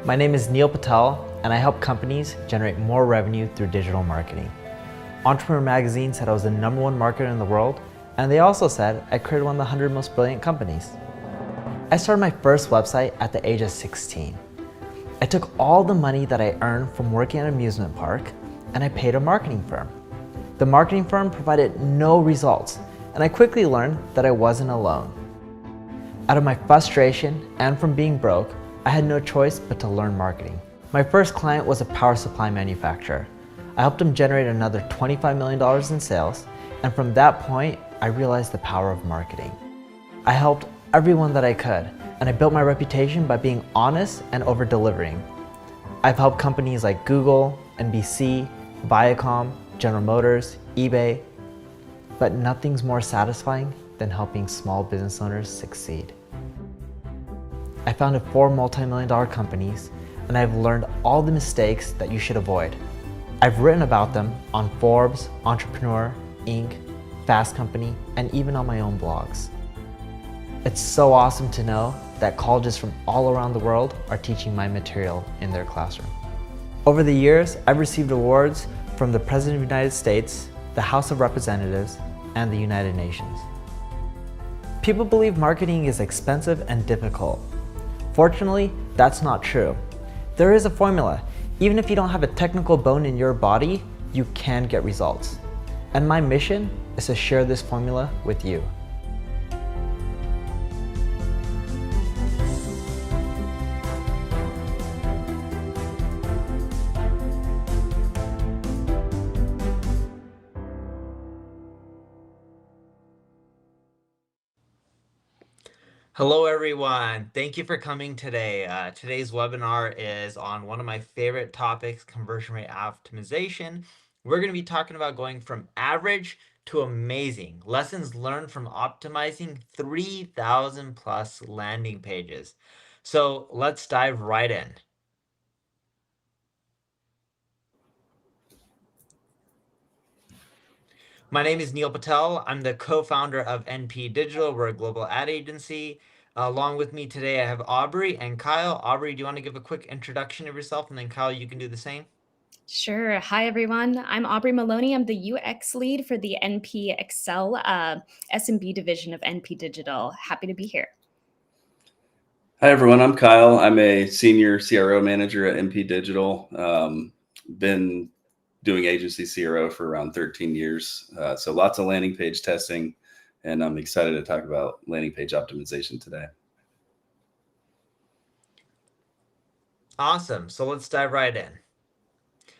My name is Neil Patel, and I help companies generate more revenue through digital marketing. Entrepreneur Magazine said I was the #1 marketer in the world, and they also said I created one of the 100 most brilliant companies. I started my first website at the age of 16. I took all the money that I earned from working at an amusement park, and I paid a marketing firm. The marketing firm provided no results, and I quickly learned that I wasn't alone. Out of my frustration and from being broke, I had no choice but to learn marketing. My first client was a power supply manufacturer. I helped them generate another $25 million in sales, and from that point, I realized the power of marketing. I helped everyone that I could, and I built my reputation by being honest and over-delivering. I've helped companies like Google, NBC, Viacom, General Motors, eBay, but nothing's more satisfying than helping small business owners succeed. I founded 4 multi-million-dollar companies, and I've learned all the mistakes that you should avoid. I've written about them on Forbes, Entrepreneur, Inc., Fast Company, and even on my own blogs. It's so awesome to know that colleges from all around the world are teaching my material in their classroom. Over the years, I've received awards from the President of the United States, the House of Representatives, and the United Nations. People believe marketing is expensive and difficult. Fortunately, that's not true. There is a formula. Even if you don't have a technical bone in your body, you can get results. And my mission is to share this formula with you. Hello, everyone. Thank you for coming today. Today's webinar is on one of my favorite topics, conversion rate optimization. We're going to be talking about going from average to amazing. Lessons learned from optimizing 3,000 plus landing pages. So let's dive right in. My name is Neil Patel. I'm the co-founder of NP Digital. We're a global ad agency. Along with me today, I have Aubrey and Kyle. Aubrey, do you want to give a quick introduction of yourself? And then Kyle, you can do the same. Sure. Hi, everyone. I'm Aubrey Maloney. I'm the UX lead for the NP Excel SMB division of NP Digital. Happy to be here. Hi, everyone. I'm Kyle. I'm a senior CRO manager at NP Digital. Been doing agency CRO for around 13 years. So lots of landing page testing, and I'm excited to talk about landing page optimization today. Awesome. So let's dive right in.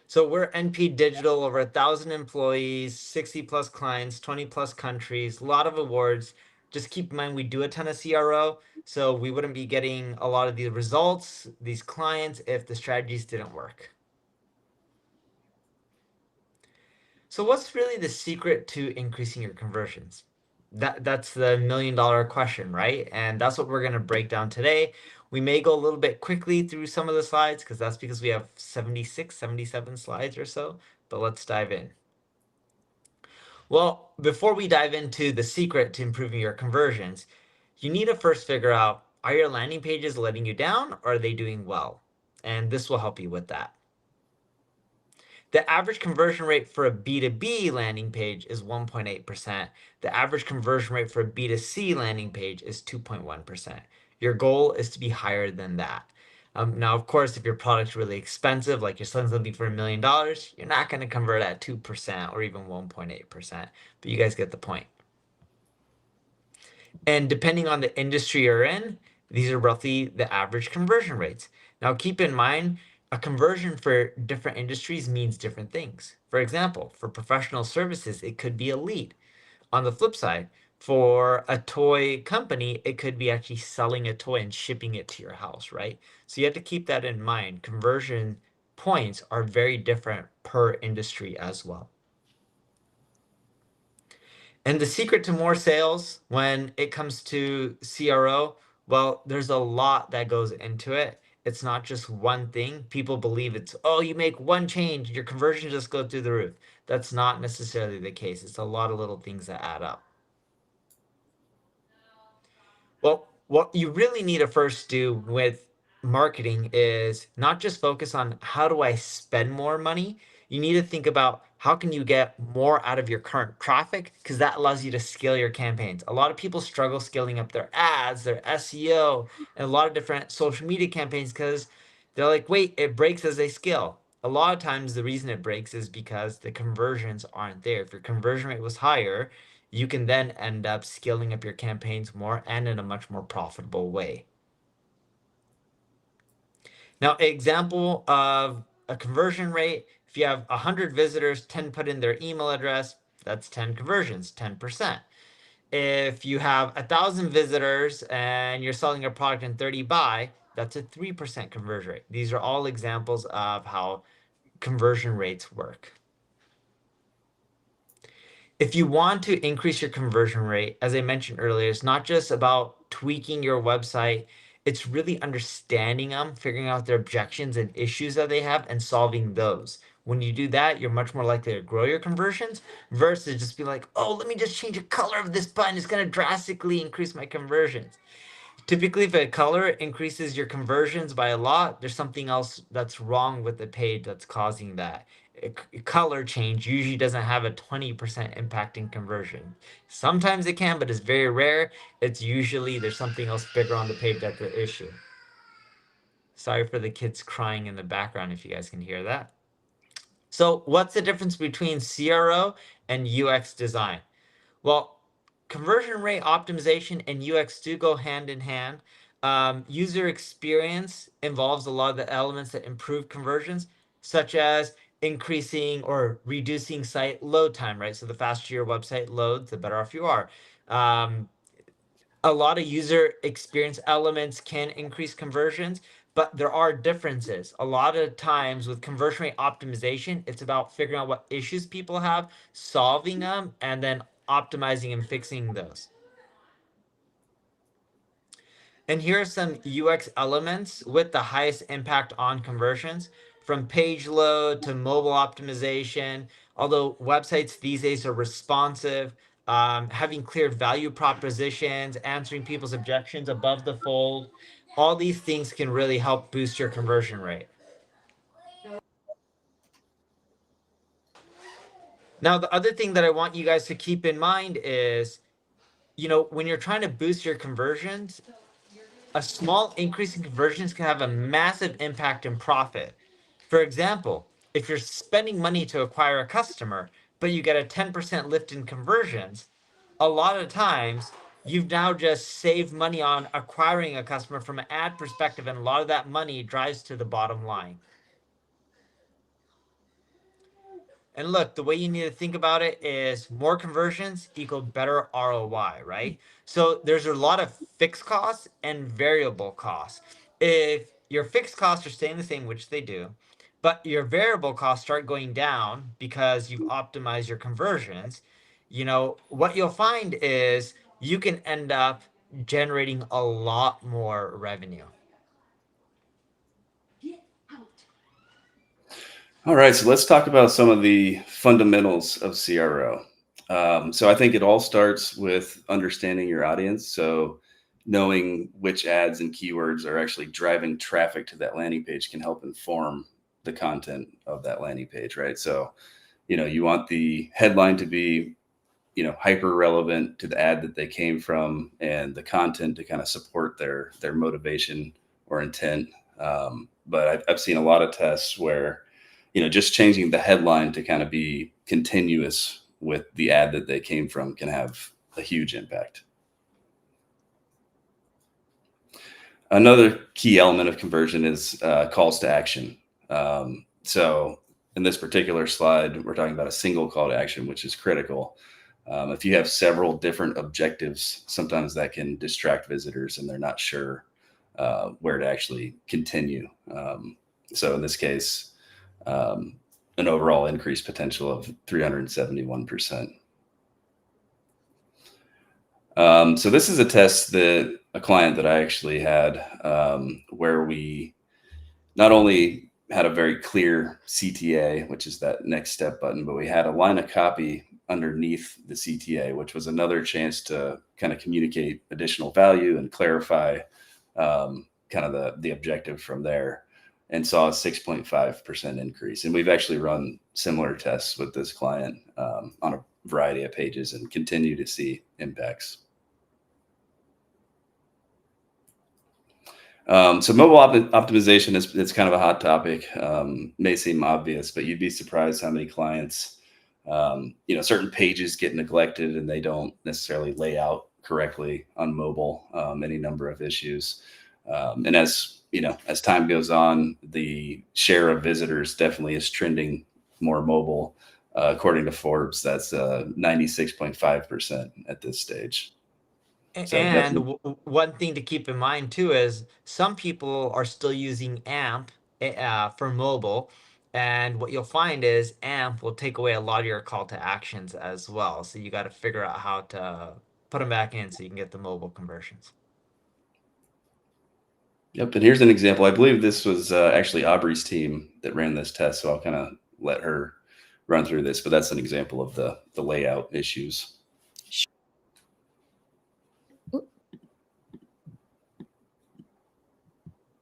So we're NP Digital, over 1,000 employees, 60 plus clients, 20 plus countries, a lot of awards. Just keep in mind, we do a ton of CRO, so we wouldn't be getting a lot of the results, these clients, if the strategies didn't work. So what's really the secret to increasing your conversions? That's the $1,000,000 question, right? And that's what we're going to break down today. We may go a little bit quickly through some of the slides because that's because we have 76, 77 slides or so, but let's dive in. Well, before we dive into the secret to improving your conversions, you need to first figure out, are your landing pages letting you down or are they doing well? And this will help you with that. The average conversion rate for a B2B landing page is 1.8%. The average conversion rate for a B2C landing page is 2.1%. Your goal is to be higher than that. Now, of course, if your product's really expensive, like you're selling something for $1 million, you're not going to convert at 2% or even 1.8%, but you guys get the point. And depending on the industry you're in, these are roughly the average conversion rates. Now, keep in mind, a conversion for different industries means different things. For example, for professional services, it could be a lead. On the flip side, for a toy company, it could be actually selling a toy and shipping it to your house, right? So you have to keep that in mind. Conversion points are very different per industry as well. And the secret to more sales when it comes to CRO, well, there's a lot that goes into it. It's not just one thing. People believe it's, oh, you make one change, your conversion just go through the roof. That's not necessarily the case. It's a lot of little things that add up. Well, what you really need to first do with marketing is not just focus on how do I spend more money. You need to think about how can you get more out of your current traffic, because that allows you to scale your campaigns. A lot of people struggle scaling up their ads, their SEO, and a lot of different social media campaigns because they're like, wait, it breaks as they scale. A lot of times the reason it breaks is because the conversions aren't there. If your conversion rate was higher, you can then end up scaling up your campaigns more and in a much more profitable way. Now, example of a conversion rate, if you have 100 visitors, 10 put in their email address, that's 10 conversions, 10%. If you have 1,000 visitors and you're selling a product and 30 buy, that's a 3% conversion rate. These are all examples of how conversion rates work. If you want to increase your conversion rate, as I mentioned earlier, it's not just about tweaking your website. It's really understanding them, figuring out their objections and issues that they have, and solving those. When you do that, you're much more likely to grow your conversions versus just be like, oh, let me just change the color of this button. It's going to drastically increase my conversions. Typically, if a color increases your conversions by a lot, there's something else that's wrong with the page that's causing that. Color change usually doesn't have a 20% impact in conversion. Sometimes it can, but it's very rare. It's usually there's something else bigger on the page that's the issue. Sorry for the kids crying in the background if you guys can hear that. So what's the difference between CRO and UX design? Well, conversion rate optimization and UX do go hand in hand. User experience involves a lot of the elements that improve conversions, such as increasing or reducing site load time, right? So the faster your website loads, the better off you are. A lot of user experience elements can increase conversions, but there are differences. A lot of times with conversion rate optimization, it's about figuring out what issues people have, solving them, and then optimizing and fixing those. And here are some UX elements with the highest impact on conversions, from page load to mobile optimization. Although websites these days are responsive, having clear value propositions, answering people's objections above the fold, all these things can really help boost your conversion rate. Now, the other thing that I want you guys to keep in mind is, when you're trying to boost your conversions, a small increase in conversions can have a massive impact in profit. For example, if you're spending money to acquire a customer, but you get a 10% lift in conversions, a lot of times you've now just saved money on acquiring a customer from an ad perspective, and a lot of that money drives to the bottom line. And look, the way you need to think about it is more conversions equal better ROI, right? So there's a lot of fixed costs and variable costs. If your fixed costs are staying the same, which they do, but your variable costs start going down because you've optimized your conversions, what you'll find is you can end up generating a lot more revenue. All right, so let's talk about some of the fundamentals of CRO. So I think it all starts with understanding your audience. So knowing which ads and keywords are actually driving traffic to that landing page can help inform the content of that landing page, right? So, you want the headline to be, hyper relevant to the ad that they came from, and the content to kind of support their motivation or intent. But I've seen a lot of tests where, just changing the headline to kind of be continuous with the ad that they came from can have a huge impact. Another key element of conversion is calls to action. So in this particular slide, we're talking about a single call to action, which is critical. If you have several different objectives, sometimes that can distract visitors and they're not sure where to actually continue. So in this case, an overall increase potential of 371%. So this is a test that a client that I actually had, where we not only had a very clear CTA, which is that next step button, but we had a line of copy underneath the CTA, which was another chance to kind of communicate additional value and clarify kind kind of the objective from there, and saw a 6.5% increase. And we've actually run similar tests with this client on a variety of pages and continue to see impacts. So mobile optimization is kind of a hot topic. May seem obvious, but you'd be surprised how many clients, certain pages get neglected and they don't necessarily lay out correctly on mobile. Any number of issues, and as time goes on, the share of visitors definitely is trending more mobile. According to Forbes, that's 96.5% at this stage. So And one thing to keep in mind too is some people are still using AMP for mobile. And what you'll find is AMP will take away a lot of your call to actions as well. So you got to figure out how to put them back in so you can get the mobile conversions. Yep. And here's an example. I believe this was actually Aubrey's team that ran this test. So I'll kind of let her run through this, but that's an example of the layout issues.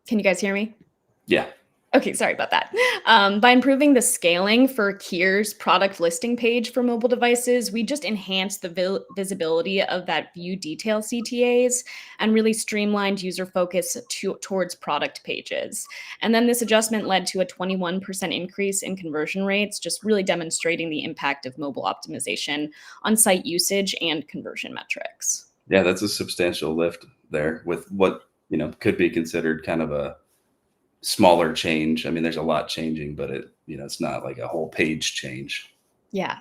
Can you guys hear me? Yeah. Okay, sorry about that. By improving the scaling for Kier's product listing page for mobile devices, we just enhanced the visibility of that view detail CTAs and really streamlined user focus towards product pages. And then this adjustment led to a 21% increase in conversion rates, just really demonstrating the impact of mobile optimization on site usage and conversion metrics. Yeah, that's a substantial lift there with what, could be considered kind of a smaller change. I mean, there's a lot changing, but it's not like a whole page change. Yeah.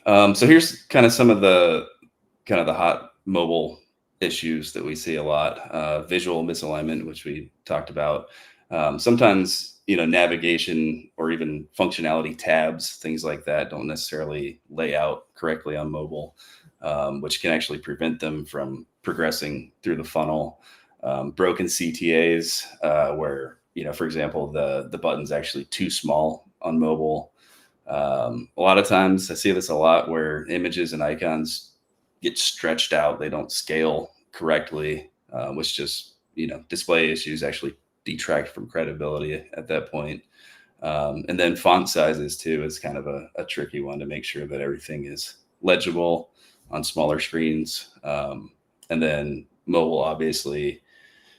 So here's kind of some of the hot mobile issues that we see a lot. Visual misalignment, which we talked about. Sometimes, navigation or even functionality tabs, things like that don't necessarily lay out correctly on mobile, which can actually prevent them from progressing through the funnel. Broken CTAs, where, for example, the button's actually too small on mobile. A lot of times I see this a lot where images and icons get stretched out. They don't scale correctly, which just, display issues actually detract from credibility at that point. And then font sizes too is kind of a tricky one to make sure that everything is legible on smaller screens. And then mobile, obviously,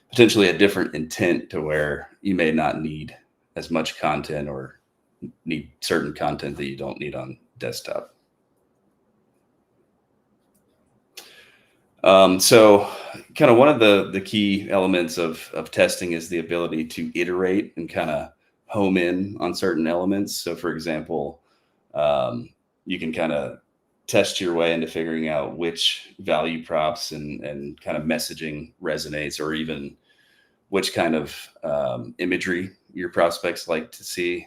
potentially a different intent to where you may not need as much content or need certain content that you don't need on desktop. So kind of one of the key elements of testing is the ability to iterate and kind of home in on certain elements. So for example, you can kind of test your way into figuring out which value props and kind of messaging resonates, or even which kind of imagery your prospects like to see.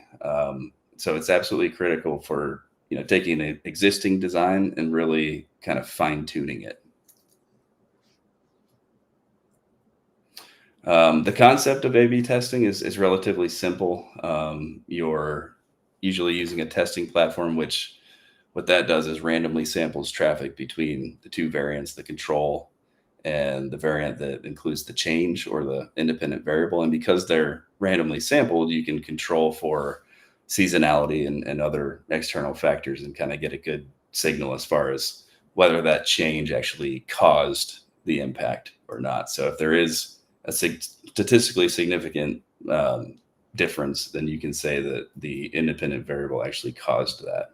So it's absolutely critical for taking an existing design and really kind of fine tuning it. The concept of A/B testing is relatively simple. You're usually using a testing platform, which what that does is randomly samples traffic between the two variants, the control and the variant that includes the change or the independent variable. And because they're randomly sampled, you can control for seasonality and other external factors and kind of get a good signal as far as whether that change actually caused the impact or not. So if there is a statistically significant difference, then you can say that the independent variable actually caused that.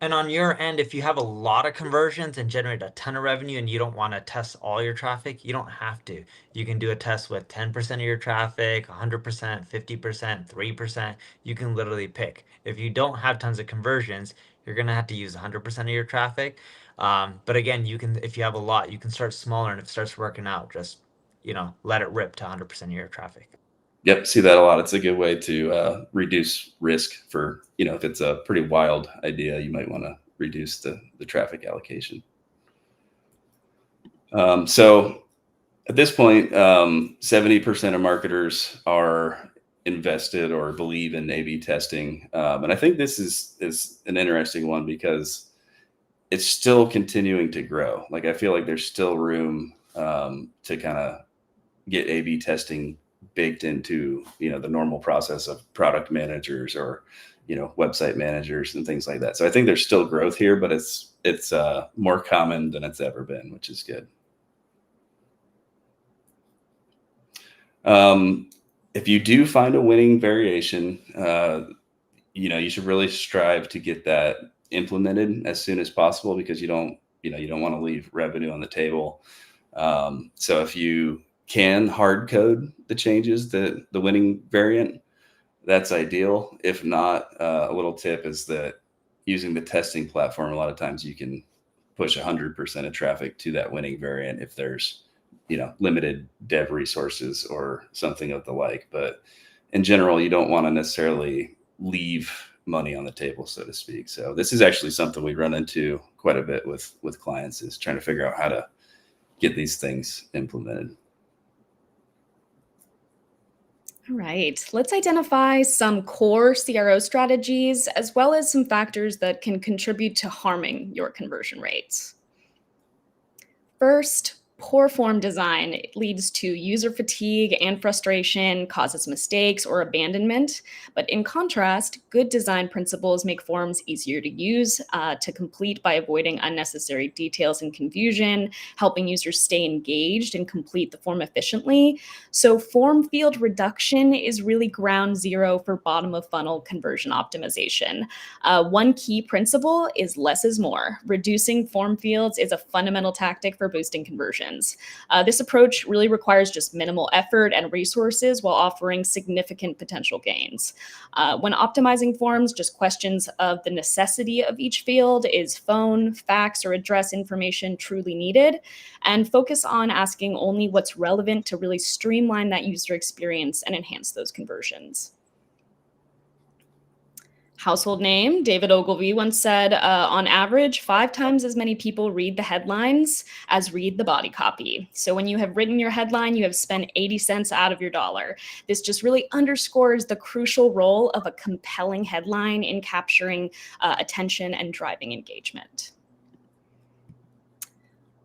And on your end, if you have a lot of conversions and generate a ton of revenue and you don't want to test all your traffic, you don't have to. You can do a test with 10% of your traffic, 100%, 50%, 3%. You can literally pick. If you don't have tons of conversions, you're going to have to use 100% of your traffic. But again, if you have a lot, you can start smaller, and if it starts working out, just, let it rip to 100% of your traffic. Yep, see that a lot. It's a good way to reduce risk for, if it's a pretty wild idea, you might want to reduce the traffic allocation. So at this point, 70% of marketers are invested or believe in A/B testing. And I think this is an interesting one because it's still continuing to grow. Like I feel like there's still room to kind of get A/B testing baked into the normal process of product managers or website managers and things like that. So I think there's still growth here, but it's more common than it's ever been, which is good. If you do find a winning variation, you should really strive to get that implemented as soon as possible, because you don't want to leave revenue on the table. So if you can hard code the changes, the winning variant, that's ideal. If not, a little tip is that using the testing platform, a lot of times you can push 100% of traffic to that winning variant if there's limited dev resources or something of the like. But in general, you don't want to necessarily leave money on the table, so to speak. So this is actually something we run into quite a bit with clients, is trying to figure out how to get these things implemented. All right, let's identify some core CRO strategies as well as some factors that can contribute to harming your conversion rates. First, poor form design leads to user fatigue and frustration, causes mistakes or abandonment. But in contrast, good design principles make forms easier to use, to complete by avoiding unnecessary details and confusion, helping users stay engaged and complete the form efficiently. So form field reduction is really ground zero for bottom of funnel conversion optimization. One key principle is less is more. Reducing form fields is a fundamental tactic for boosting conversion. This approach really requires just minimal effort and resources while offering significant potential gains. When optimizing forms, just questions of the necessity of each field. Is phone, fax, or address information truly needed? And focus on asking only what's relevant to really streamline that user experience and enhance those conversions. Household name, David Ogilvy once said, on average, 5 times as many people read the headlines as read the body copy. So when you have written your headline, you have spent 80 cents out of your dollar. This just really underscores the crucial role of a compelling headline in capturing attention and driving engagement.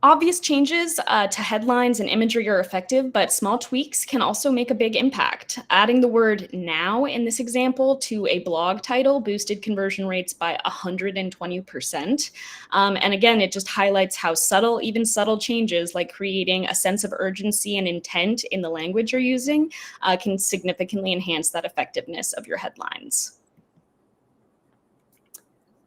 Obvious changes to headlines and imagery are effective, but small tweaks can also make a big impact. Adding the word now in this example to a blog title boosted conversion rates by 120%. And again, it just highlights how even subtle changes like creating a sense of urgency and intent in the language you're using can significantly enhance that effectiveness of your headlines.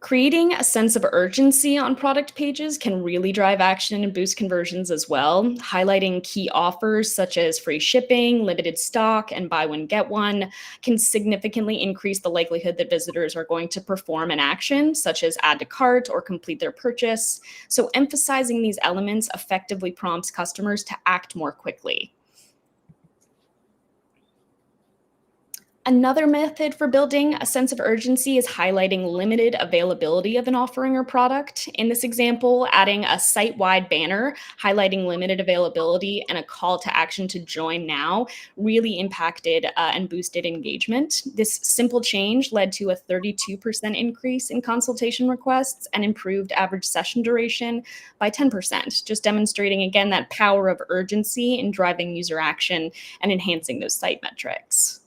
Creating a sense of urgency on product pages can really drive action and boost conversions as well. Highlighting key offers such as free shipping, limited stock, and buy one, get one can significantly increase the likelihood that visitors are going to perform an action, such as add to cart or complete their purchase. So emphasizing these elements effectively prompts customers to act more quickly. Another method for building a sense of urgency is highlighting limited availability of an offering or product. In this example, adding a site-wide banner highlighting limited availability and a call to action to join now really impacted and boosted engagement. This simple change led to a 32% increase in consultation requests and improved average session duration by 10%, just demonstrating again that power of urgency in driving user action and enhancing those site metrics.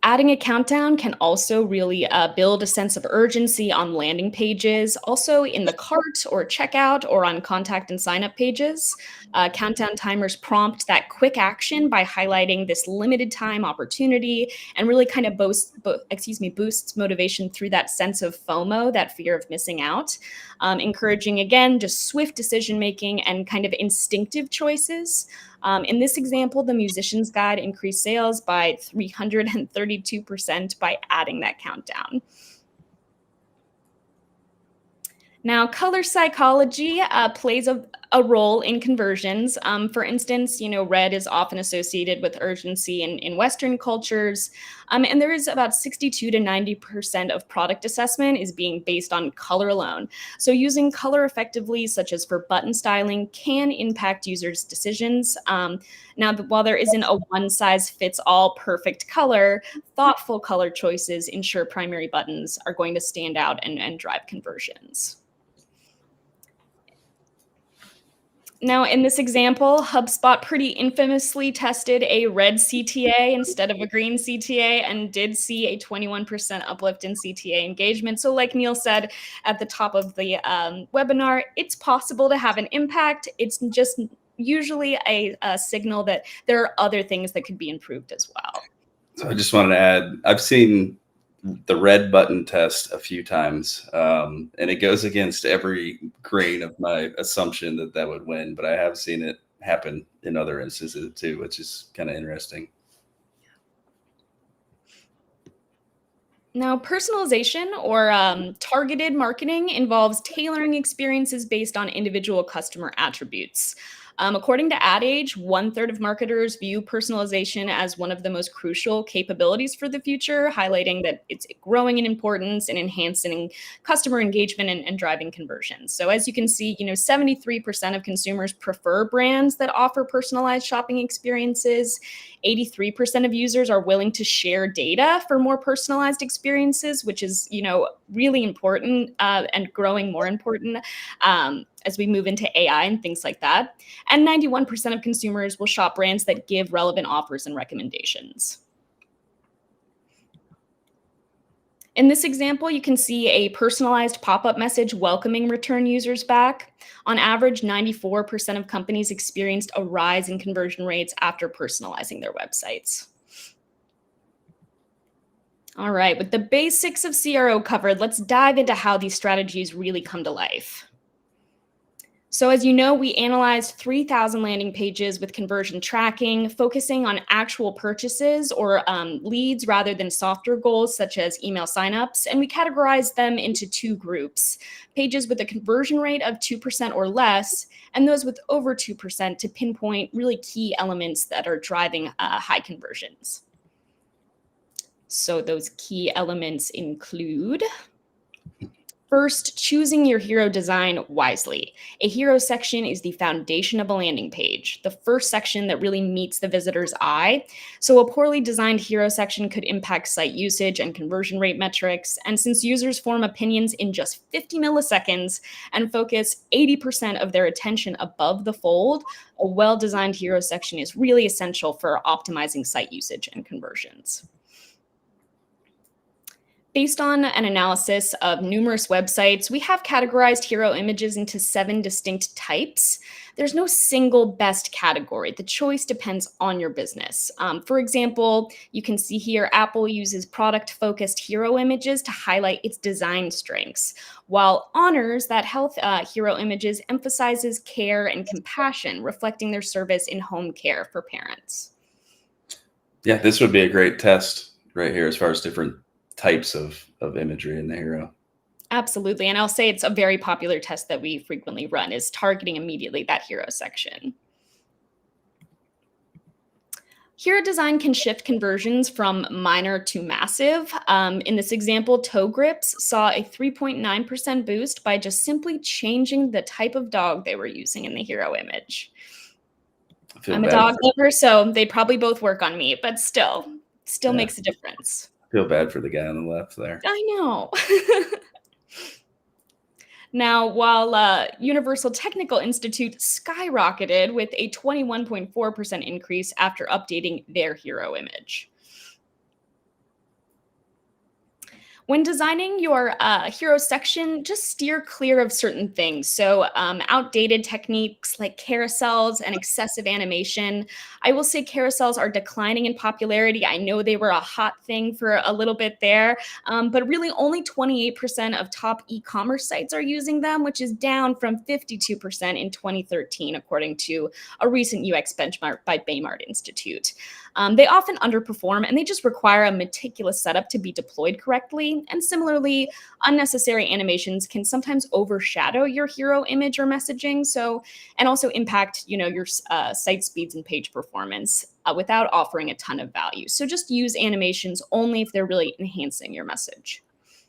Adding a countdown can also really build a sense of urgency on landing pages, also in the cart or checkout or on contact and sign up pages. Countdown timers prompt that quick action by highlighting this limited time opportunity and really kind of boosts motivation through that sense of FOMO, that fear of missing out. Encouraging, again, just swift decision making and kind of instinctive choices. In this example, the Musician's Guide increased sales by 332% by adding that countdown. Now, color psychology plays a role in conversions. For instance, red is often associated with urgency in Western cultures. And there is about 62 to 90% of product assessment is being based on color alone. So using color effectively, such as for button styling, can impact users' decisions. Now, while there isn't a one-size-fits-all perfect color, thoughtful color choices ensure primary buttons are going to stand out and drive conversions. Now, in this example, HubSpot pretty infamously tested a red CTA instead of a green CTA and did see a 21% uplift in CTA engagement. So like Neil said at the top of the webinar, it's possible to have an impact. It's just usually a signal that there are other things that could be improved as well. So I just wanted to add, I've seen the red button test a few times, and it goes against every grain of my assumption that would win, but I have seen it happen in other instances too, which is kind of interesting. Now, personalization or targeted marketing involves tailoring experiences based on individual customer attributes. According to Ad Age, 1/3 of marketers view personalization as one of the most crucial capabilities for the future, highlighting that it's growing in importance and enhancing customer engagement and driving conversions. So as you can see, 73% of consumers prefer brands that offer personalized shopping experiences. 83% of users are willing to share data for more personalized experiences, which is, really important and growing more important as we move into AI and things like that. And 91% of consumers will shop brands that give relevant offers and recommendations. In this example, you can see a personalized pop-up message welcoming return users back. On average, 94% of companies experienced a rise in conversion rates after personalizing their websites. All right, with the basics of CRO covered, let's dive into how these strategies really come to life. So as you know, we analyzed 3,000 landing pages with conversion tracking, focusing on actual purchases or leads rather than softer goals such as email signups. And we categorized them into two groups: pages with a conversion rate of 2% or less, and those with over 2% to pinpoint really key elements that are driving high conversions. So those key elements include: first, choosing your hero design wisely. A hero section is the foundation of a landing page, the first section that really meets the visitor's eye. So a poorly designed hero section could impact site usage and conversion rate metrics. And since users form opinions in just 50 milliseconds and focus 80% of their attention above the fold, a well-designed hero section is really essential for optimizing site usage and conversions. Based on an analysis of numerous websites, we have categorized hero images into 7 distinct types. There's no single best category. The choice depends on your business. For example, you can see here Apple uses product-focused hero images to highlight its design strengths, while Honors, that health hero images, emphasizes care and compassion, reflecting their service in home care for parents. Yeah, this would be a great test right here as far as different types of imagery in the hero. Absolutely. And I'll say it's a very popular test that we frequently run, is targeting immediately that hero section. Hero design can shift conversions from minor to massive. In this example, toe grips saw a 3.9% boost by just simply changing the type of dog they were using in the hero image. I'm a dog lover, so they'd probably both work on me, but still makes a difference. Feel bad for the guy on the left there. I know. Now, while Universal Technical Institute skyrocketed with a 21.4% increase after updating their hero image. When designing your hero section, just steer clear of certain things. So outdated techniques like carousels and excessive animation. I will say carousels are declining in popularity. I know they were a hot thing for a little bit there, but really only 28% of top e-commerce sites are using them, which is down from 52% in 2013, according to a recent UX benchmark by Baymard Institute. They often underperform and they just require a meticulous setup to be deployed correctly. And similarly, unnecessary animations can sometimes overshadow your hero image or messaging. So, and also impact, your site speeds and page performance without offering a ton of value. So just use animations only if they're really enhancing your message.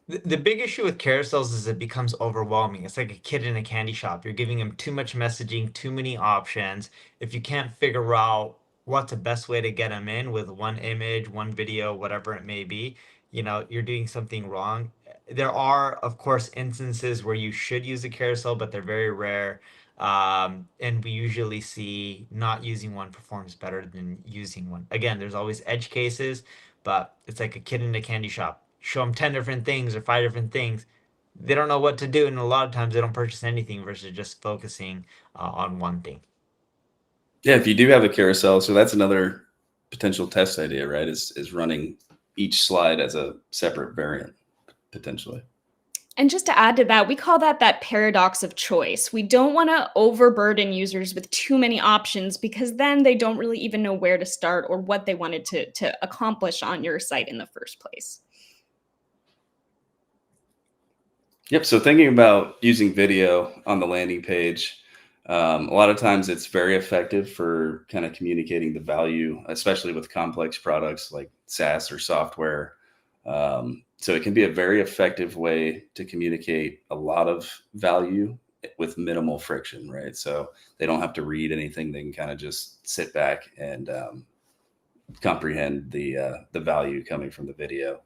The big issue with carousels is it becomes overwhelming. It's like a kid in a candy shop. You're giving them too much messaging, too many options. If you can't figure out what's the best way to get them in with one image, one video, whatever it may be, you're doing something wrong. There are, of course, instances where you should use a carousel, but they're very rare. And we usually see not using one performs better than using one. Again, there's always edge cases, but it's like a kid in a candy shop. Show them 10 different things or 5 different things. They don't know what to do. And a lot of times they don't purchase anything versus just focusing on one thing. Yeah, if you do have a carousel, so that's another potential test idea, right? Is running each slide as a separate variant potentially. And just to add to that, we call that paradox of choice. We don't want to overburden users with too many options because then they don't really even know where to start or what they wanted to accomplish on your site in the first place. Yep. So thinking about using video on the landing page, a lot of times it's very effective for kind of communicating the value, especially with complex products like SaaS or software. So it can be a very effective way to communicate a lot of value with minimal friction, right? So they don't have to read anything; they can kind of just sit back and comprehend the value coming from the video.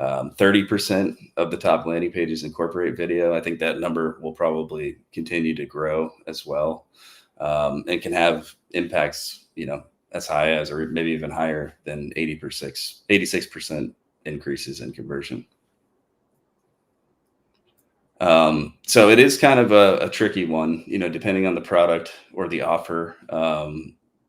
30% of the top landing pages incorporate video. I think that number will probably continue to grow as well, and can have impacts, as high as, or maybe even higher than 86% increases in conversion. So it is kind of a tricky one, depending on the product or the offer.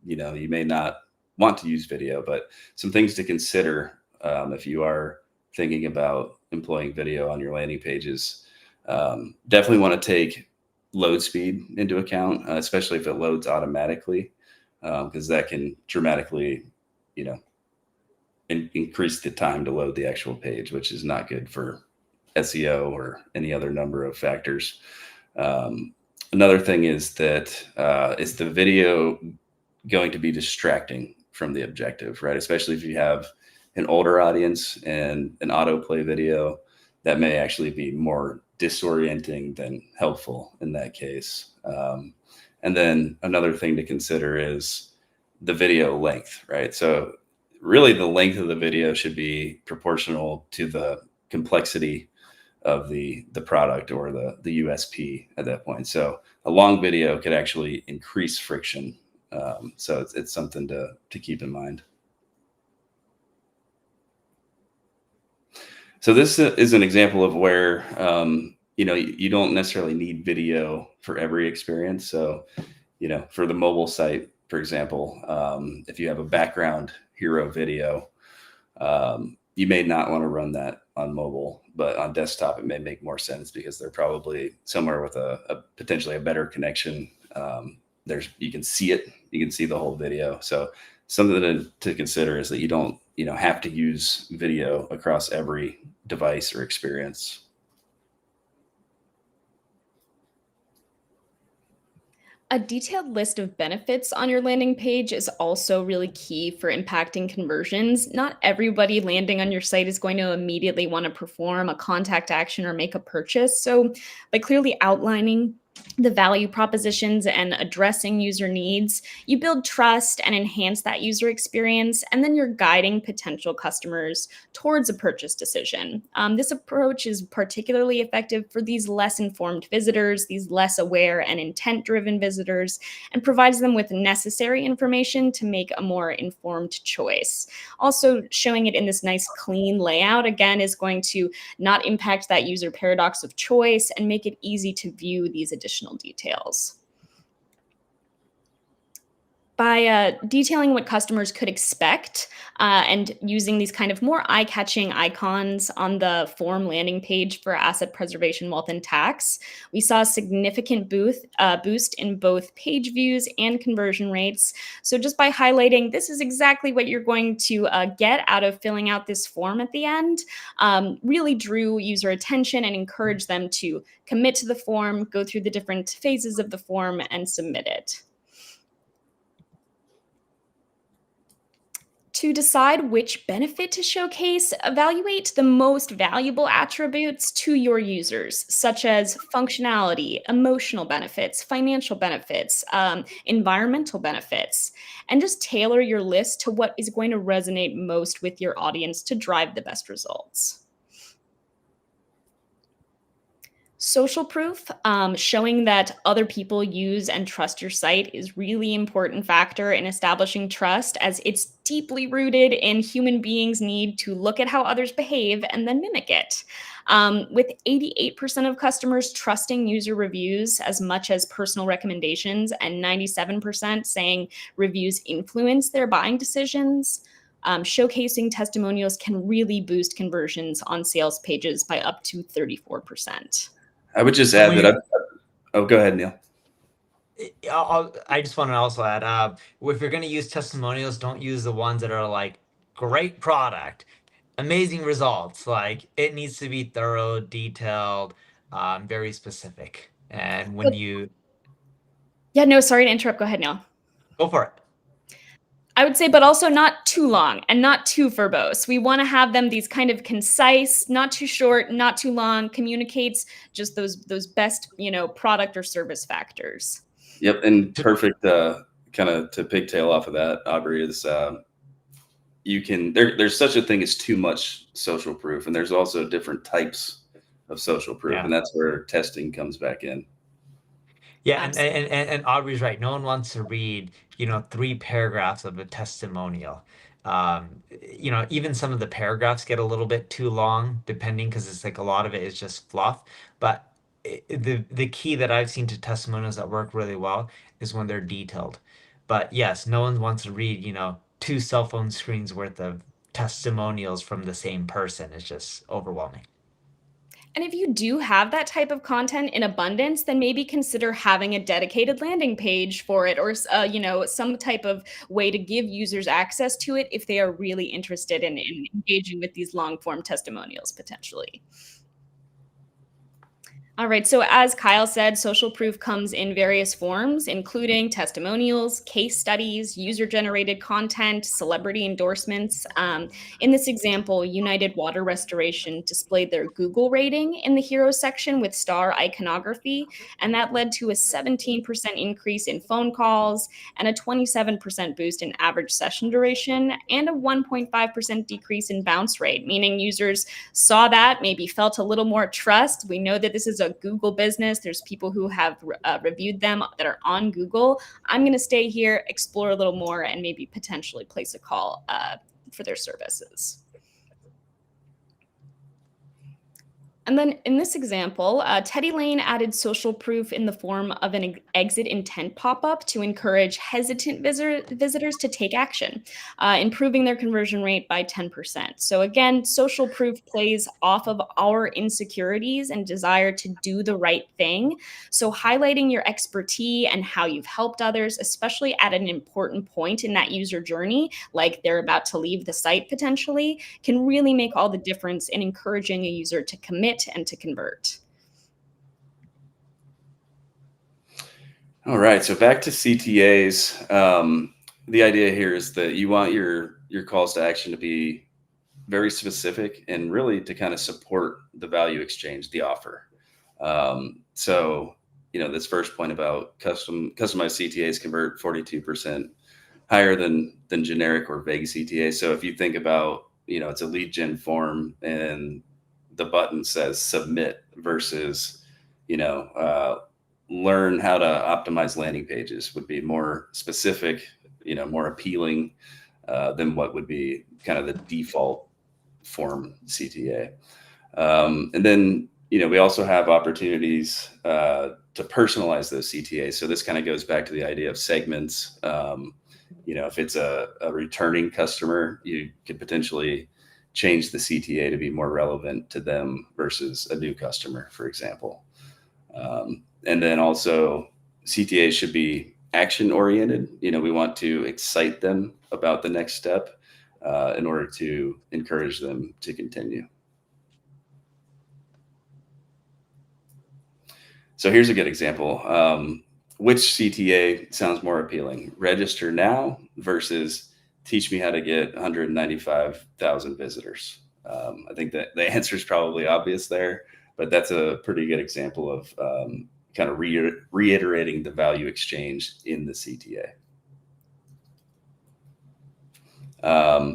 You may not want to use video, but some things to consider if you are thinking about employing video on your landing pages. Definitely want to take load speed into account, especially if it loads automatically, because that can dramatically, increase the time to load the actual page, which is not good for SEO or any other number of factors. Another thing is that is the video going to be distracting from the objective, right? Especially if you have an older audience and an autoplay video, that may actually be more disorienting than helpful in that case. And then another thing to consider is the video length, right? So really the length of the video should be proportional to the complexity of the product or the USP at that point. So a long video could actually increase friction. So it's something to keep in mind. So this is an example of where, you don't necessarily need video for every experience. So, for the mobile site, for example, if you have a background hero video, you may not want to run that on mobile, but on desktop, it may make more sense because they're probably somewhere with a potentially a better connection. You can see it, you can see the whole video. So something to consider is that you don't, have to use video across every device or experience. A detailed list of benefits on your landing page is also really key for impacting conversions. Not everybody landing on your site is going to immediately want to perform a contact action or make a purchase. So by clearly outlining the value propositions and addressing user needs, you build trust and enhance that user experience, and then you're guiding potential customers towards a purchase decision. This approach is particularly effective for these less informed visitors, these less aware and intent-driven visitors, and provides them with necessary information to make a more informed choice. Also, showing it in this nice clean layout, again, is going to not impact that user paradox of choice and make it easy to view these additional details. by detailing what customers could expect and using these kind of more eye-catching icons on the form landing page for asset preservation, wealth, and tax, we saw a significant boost in both page views and conversion rates. So just by highlighting this is exactly what you're going to get out of filling out this form at the end, really drew user attention and encouraged them to commit to the form, go through the different phases of the form, and submit it. To decide which benefit to showcase, evaluate the most valuable attributes to your users, such as functionality, emotional benefits, financial benefits, environmental benefits, and just tailor your list to what is going to resonate most with your audience to drive the best results. Social proof, showing that other people use and trust your site is really important factor in establishing trust, as it's deeply rooted in human beings' need to look at how others behave and then mimic it. With 88% of customers trusting user reviews as much as personal recommendations, and 97% saying reviews influence their buying decisions, showcasing testimonials can really boost conversions on sales pages by up to 34%. I would just So add when that you, oh, go ahead, Neil. I just want to also add, if you're going to use testimonials, don't use the ones that are like great product, amazing results. Like it needs to be thorough, detailed, very specific. And when you Yeah, no, sorry to interrupt. Go ahead, Neil. go for it. I would say, but also not too long and not too verbose. We want to have them these kind of concise, not too short, not too long, communicates just those best, product or service factors. Yep, and perfect. Kind of to pigtail off of that, Aubrey, is there's such a thing as too much social proof, and there's also different types of social proof, Yeah. and that's where testing comes back in. Yeah, and Aubrey's right. No one wants to read, 3 paragraphs of a testimonial. Even some of the paragraphs get a little bit too long, depending, because it's like a lot of it is just fluff. But the key that I've seen to testimonials that work really well is when they're detailed. But yes, no one wants to read, 2 cell phone screens worth of testimonials from the same person. It's just overwhelming. And if you do have that type of content in abundance, then maybe consider having a dedicated landing page for it, or some type of way to give users access to it if they are really interested in engaging with these long form testimonials potentially. All right, so as Kyle said, social proof comes in various forms, including testimonials, case studies, user-generated content, celebrity endorsements. In this example, United Water Restoration displayed their Google rating in the Heroes section with star iconography, and that led to a 17% increase in phone calls and a 27% boost in average session duration and a 1.5% decrease in bounce rate, meaning users saw that, maybe felt a little more trust. We know that this is a Google business. There's people who have reviewed them that are on Google. I'm going to stay here, explore a little more, and maybe potentially place a call for their services. And then in this example, Teddy Lane added social proof in the form of an exit intent pop-up to encourage hesitant visitors to take action, improving their conversion rate by 10%. So again, social proof plays off of our insecurities and desire to do the right thing. So highlighting your expertise and how you've helped others, especially at an important point in that user journey, like they're about to leave the site potentially, can really make all the difference in encouraging a user to commit and to convert. All right, so back to CTAs. The idea here is that you want your calls to action to be very specific and really to kind of support the value exchange, the offer. So, this first point about customized CTAs convert 42% higher than generic or vague CTAs. So if you think about, it's a lead gen form and the button says submit versus, learn how to optimize landing pages would be more specific, more appealing than what would be kind of the default form CTA. And then, we also have opportunities to personalize those CTAs. So this kind of goes back to the idea of segments. If it's a returning customer, you could potentially change the CTA to be more relevant to them versus a new customer, for example. And then also CTAs should be action oriented. We want to excite them about the next step in order to encourage them to continue. So here's a good example. Which CTA sounds more appealing? Register now versus teach me how to get 195,000 visitors. I think that the answer is probably obvious there, but that's a pretty good example of kind of reiterating the value exchange in the CTA.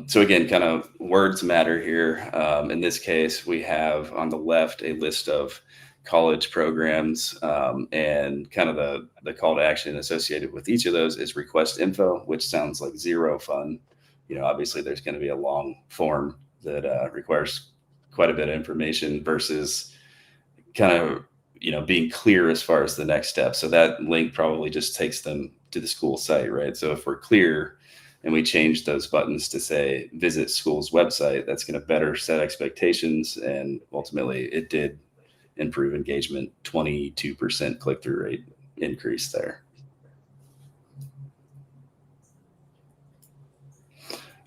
So again, kind of words matter here. In this case, we have on the left a list of college programs, and kind of the call to action associated with each of those is request info, which sounds like zero fun. Obviously there's going to be a long form that requires quite a bit of information versus kind of, being clear as far as the next step. So that link probably just takes them to the school site, right? So if we're clear and we change those buttons to say, visit school's website, that's going to better set expectations. And ultimately it did improve engagement, 22% click-through rate increase there.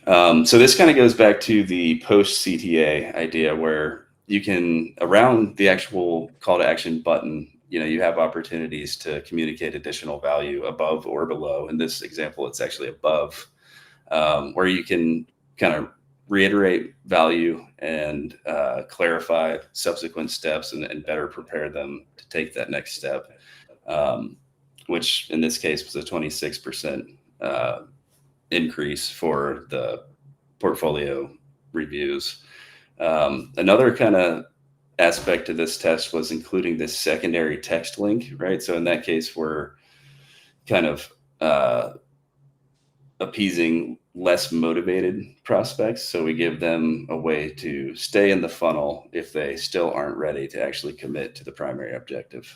So this kind of goes back to the post CTA idea where you can, around the actual call to action button, you have opportunities to communicate additional value above or below. In this example, it's actually above, where you can kind of reiterate value and clarify subsequent steps and better prepare them to take that next step, which in this case was a 26% increase for the portfolio reviews. Another kind of aspect to this test was including this secondary text link, right? So in that case, we're kind of appeasing less motivated prospects. So we give them a way to stay in the funnel if they still aren't ready to actually commit to the primary objective.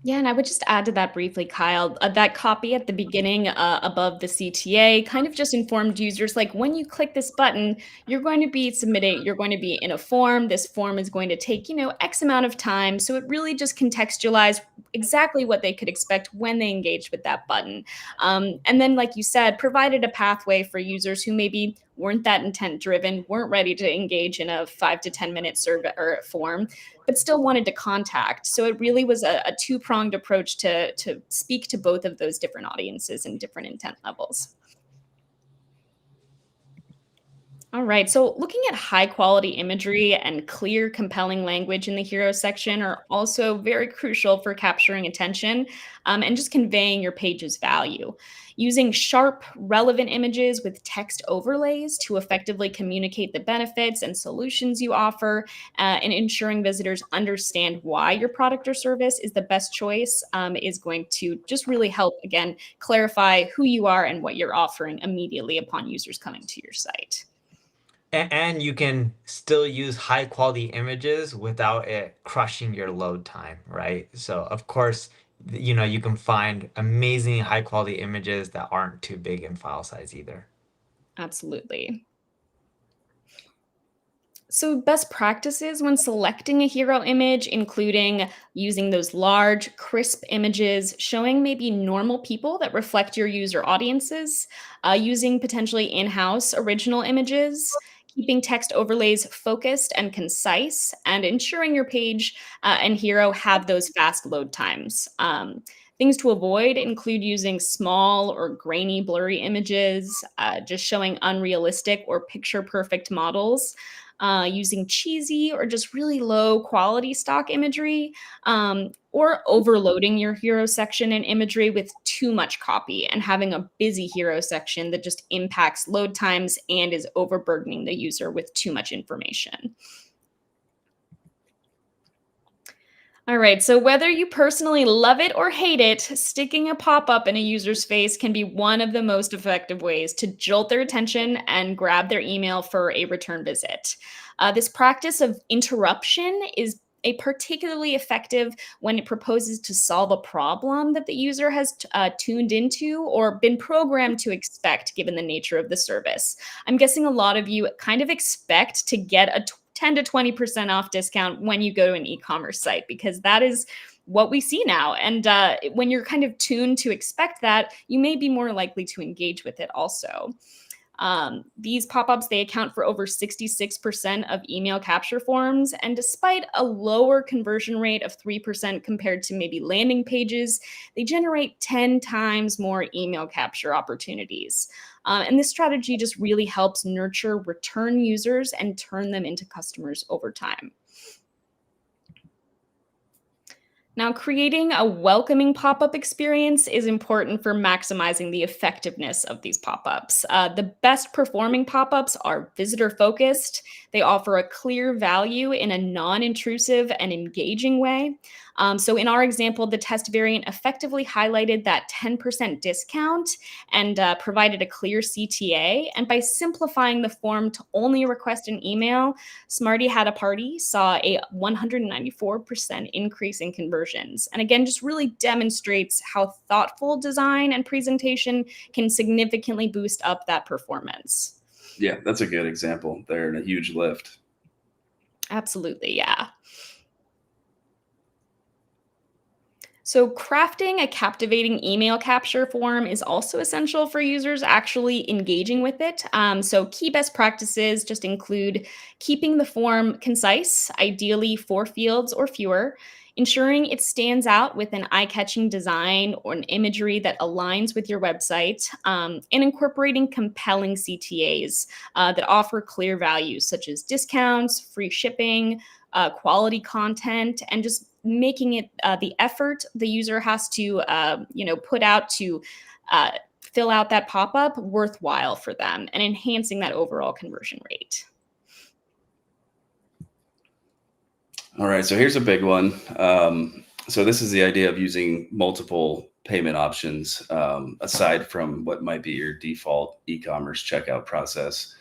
Yeah, and I would just add to that briefly, Kyle. That copy at the beginning above the CTA kind of just informed users like when you click this button, you're going to be submitting, you're going to be in a form. This form is going to take, X amount of time. So it really just contextualized exactly what they could expect when they engaged with that button. And then, like you said, provided a pathway for users who maybe weren't that intent driven, weren't ready to engage in a 5 to 10 minute survey or form, but still wanted to contact. So it really was a two-pronged approach to speak to both of those different audiences and different intent levels. All right, so looking at high quality imagery and clear, compelling language in the hero section are also very crucial for capturing attention and just conveying your page's value. Using sharp, relevant images with text overlays to effectively communicate the benefits and solutions you offer, and ensuring visitors understand why your product or service is the best choice is going to just really help, again, clarify who you are and what you're offering immediately upon users coming to your site. And you can still use high quality images without it crushing your load time, right? So of course, you can find amazing high quality images that aren't too big in file size either. Absolutely. So best practices when selecting a hero image, including using those large, crisp images, showing maybe normal people that reflect your user audiences, using potentially in-house original images, keeping text overlays focused and concise, and ensuring your page and hero have those fast load times. Things to avoid include using small or grainy, blurry images, just showing unrealistic or picture perfect models, using cheesy or just really low quality stock imagery, or overloading your hero section and imagery with too much copy and having a busy hero section that just impacts load times and is overburdening the user with too much information. All right, so whether you personally love it or hate it, sticking a pop-up in a user's face can be one of the most effective ways to jolt their attention and grab their email for a return visit. This practice of interruption is particularly effective when it proposes to solve a problem that the user has tuned into or been programmed to expect given the nature of the service. I'm guessing a lot of you kind of expect to get a 10 to 20% off discount when you go to an e-commerce site, because that is what we see now. And when you're kind of tuned to expect that, you may be more likely to engage with it also. These pop-ups, they account for over 66% of email capture forms. And despite a lower conversion rate of 3% compared to maybe landing pages, they generate 10 times more email capture opportunities. And this strategy just really helps nurture return users and turn them into customers over time. Now, creating a welcoming pop-up experience is important for maximizing the effectiveness of these pop-ups. The best performing pop-ups are visitor-focused. They offer a clear value in a non-intrusive and engaging way. So in our example, the test variant effectively highlighted that 10% discount and provided a clear CTA. And by simplifying the form to only request an email, Smarty Had a Party saw a 194% increase in conversions. And again, just really demonstrates how thoughtful design and presentation can significantly boost up that performance. Yeah, that's a good example there and a huge lift. Absolutely, yeah. So crafting a captivating email capture form is also essential for users actually engaging with it. So key best practices just include keeping the form concise, ideally 4 fields or fewer, ensuring it stands out with an eye-catching design or an imagery that aligns with your website, and incorporating compelling CTAs that offer clear values such as discounts, free shipping, quality content, and just making it the effort the user has to put out to fill out that pop-up worthwhile for them and enhancing that overall conversion rate. All right, so here's a big one. So this is the idea of using multiple payment options aside from what might be your default e-commerce checkout process.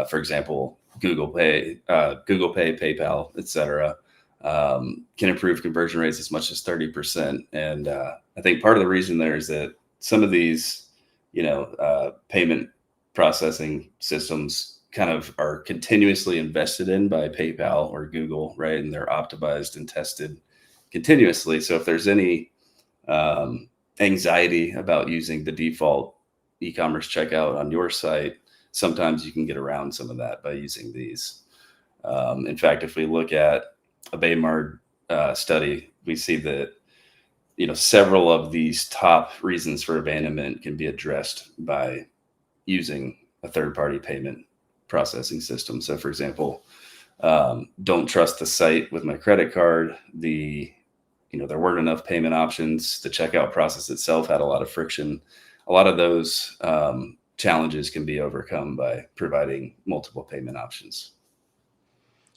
For example, Google Pay, PayPal, etc. Can improve conversion rates as much as 30%. And I think part of the reason there is that some of these, payment processing systems kind of are continuously invested in by PayPal or Google, right? And they're optimized and tested continuously. So if there's any anxiety about using the default e-commerce checkout on your site, sometimes you can get around some of that by using these. In fact, if we look at a Baymard study, we see that several of these top reasons for abandonment can be addressed by using a third-party payment processing system. So, for example, don't trust the site with my credit card. There weren't enough payment options. The checkout process itself had a lot of friction. A lot of those challenges can be overcome by providing multiple payment options.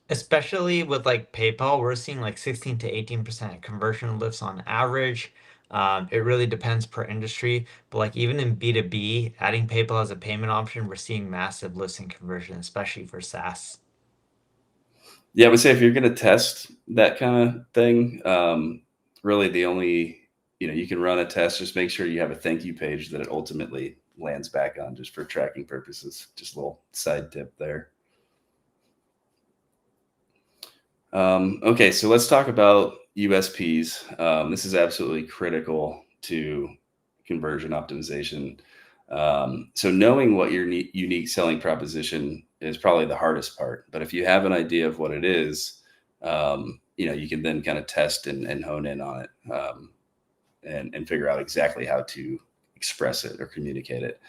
Especially with like PayPal, we're seeing like 16 to 18% conversion lifts on average. It really depends per industry, but like even in B2B, adding PayPal as a payment option, we're seeing massive lifts in conversion, especially for SaaS. Yeah, I would say if you're going to test that kind of thing, really the only, you can run a test, just make sure you have a thank you page that it ultimately lands back on just for tracking purposes. Just a little side tip there. Okay, so let's talk about USPs. This is absolutely critical to conversion optimization. So knowing what your unique selling proposition is probably the hardest part. But if you have an idea of what it is, you can then kind of test and hone in on it and figure out exactly how to express it or communicate it.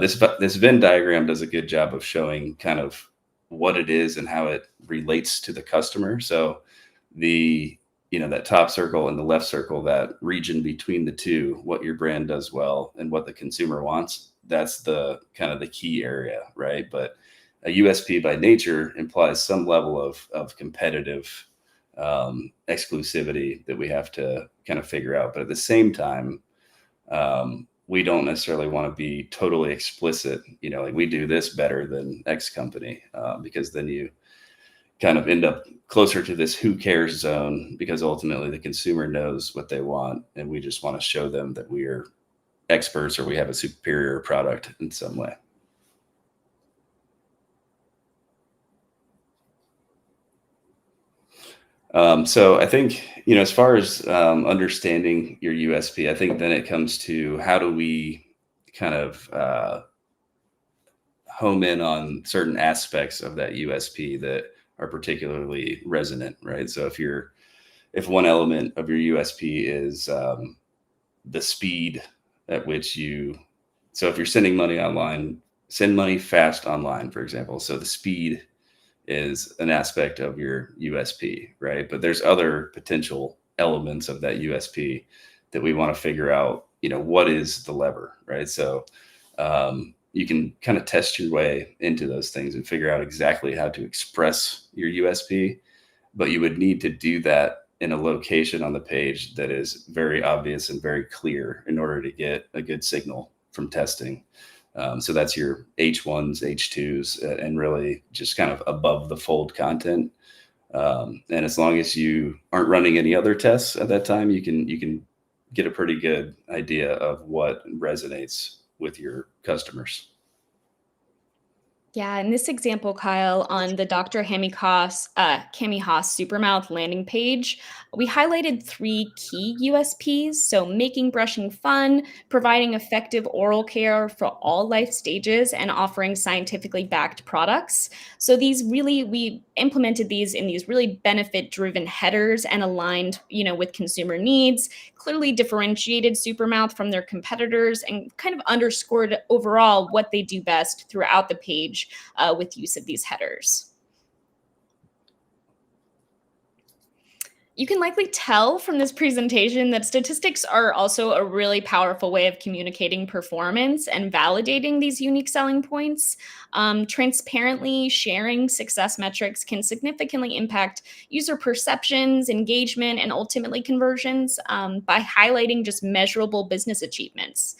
This Venn diagram does a good job of showing kind of what it is and how it relates to the customer. So that top circle and the left circle, that region between the two, what your brand does well and what the consumer wants, that's the kind of the key area, right? But a USP by nature implies some level of competitive exclusivity that we have to kind of figure out. But at the same time, we don't necessarily want to be totally explicit, like we do this better than X company, because then you kind of end up closer to this who cares zone, because ultimately the consumer knows what they want, and we just want to show them that we are experts or we have a superior product in some way. So I think, as far as understanding your USP, I think then it comes to how do we kind of home in on certain aspects of that USP that are particularly resonant, right? So if one element of your USP is the speed at which so if you're sending money online, send money fast online, for example. So the speed is an aspect of your USP, right? But there's other potential elements of that USP that we want to figure out, what is the lever, right? So you can kind of test your way into those things and figure out exactly how to express your USP, but you would need to do that in a location on the page that is very obvious and very clear in order to get a good signal from testing. So that's your H1s, H2s, and really just kind of above the fold content. And as long as you aren't running any other tests at that time, you can get a pretty good idea of what resonates with your customers. Yeah, in this example, Kyle, on the Dr. Cami Haas Supermouth landing page, we highlighted 3 key USPs. So making brushing fun, providing effective oral care for all life stages, and offering scientifically backed products. So we implemented these in these really benefit-driven headers and aligned, with consumer needs, clearly differentiated Supermouth from their competitors, and kind of underscored overall what they do best throughout the page with use of these headers. You can likely tell from this presentation that statistics are also a really powerful way of communicating performance and validating these unique selling points. Transparently sharing success metrics can significantly impact user perceptions, engagement, and ultimately conversions by highlighting just measurable business achievements.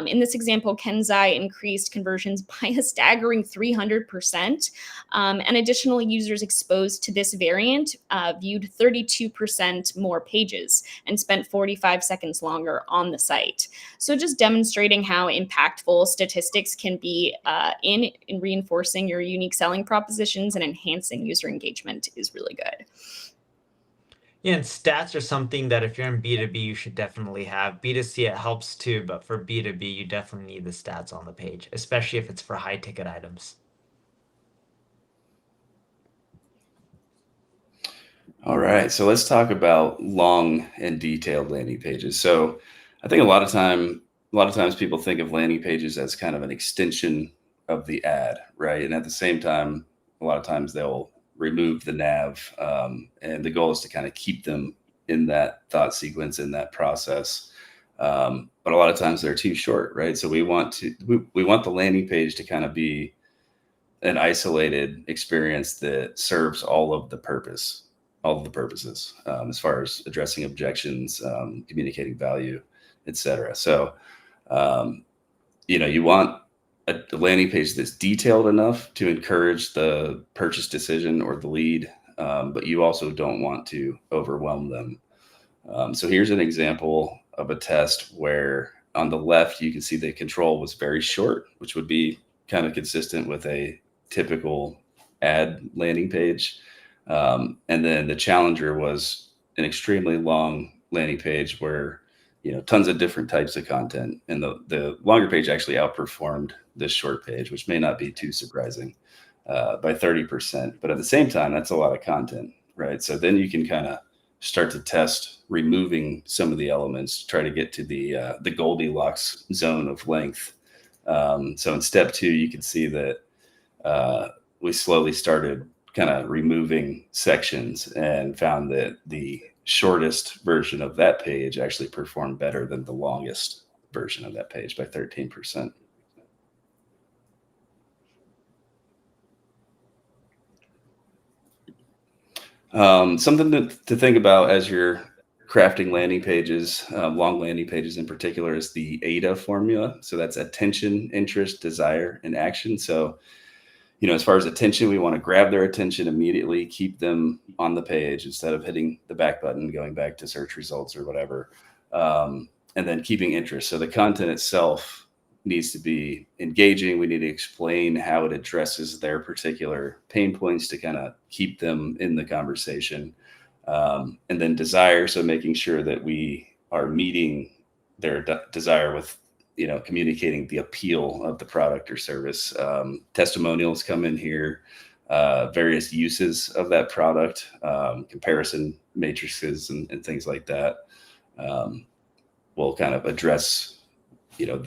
In this example, Kenzai increased conversions by a staggering 300%. And additionally, users exposed to this variant viewed 32% more pages and spent 45 seconds longer on the site. So just demonstrating how impactful statistics can be in reinforcing your unique selling propositions and enhancing user engagement is really good. Yeah, and stats are something that if you're in B2B, you should definitely have. B2C, it helps too, but for B2B, you definitely need the stats on the page, especially if it's for high ticket items. All right, so let's talk about long and detailed landing pages. So I think a lot of times people think of landing pages as kind of an extension of the ad, right? And at the same time, a lot of times they'll remove the nav, and the goal is to kind of keep them in that thought sequence, in that process. But a lot of times they're too short, right? So we want the landing page to kind of be an isolated experience that serves all of the purposes, as far as addressing objections, communicating value, etc. So, you want a landing page that's detailed enough to encourage the purchase decision or the lead, but you also don't want to overwhelm them. So here's an example of a test where on the left, you can see the control was very short, which would be kind of consistent with a typical ad landing page. And then the challenger was an extremely long landing page where, tons of different types of content. And the longer page actually outperformed this short page, which may not be too surprising, by 30%. But at the same time, that's a lot of content, right? So then you can kind of start to test removing some of the elements to try to get to the Goldilocks zone of length. So in step 2, you can see that we slowly started kind of removing sections and found that the shortest version of that page actually performed better than the longest version of that page by 13%. Something to think about as you're crafting landing pages, long landing pages in particular, is the AIDA formula. So that's attention, interest, desire, and action. So, as far as attention, we want to grab their attention immediately, keep them on the page instead of hitting the back button, going back to search results or whatever. And then keeping interest. So the content itself needs to be engaging. We need to explain how it addresses their particular pain points to kind of keep them in the conversation. And then desire. So making sure that we are meeting their desire with, communicating the appeal of the product or service. Testimonials come in here, various uses of that product, comparison matrices and things like that. Will kind of address,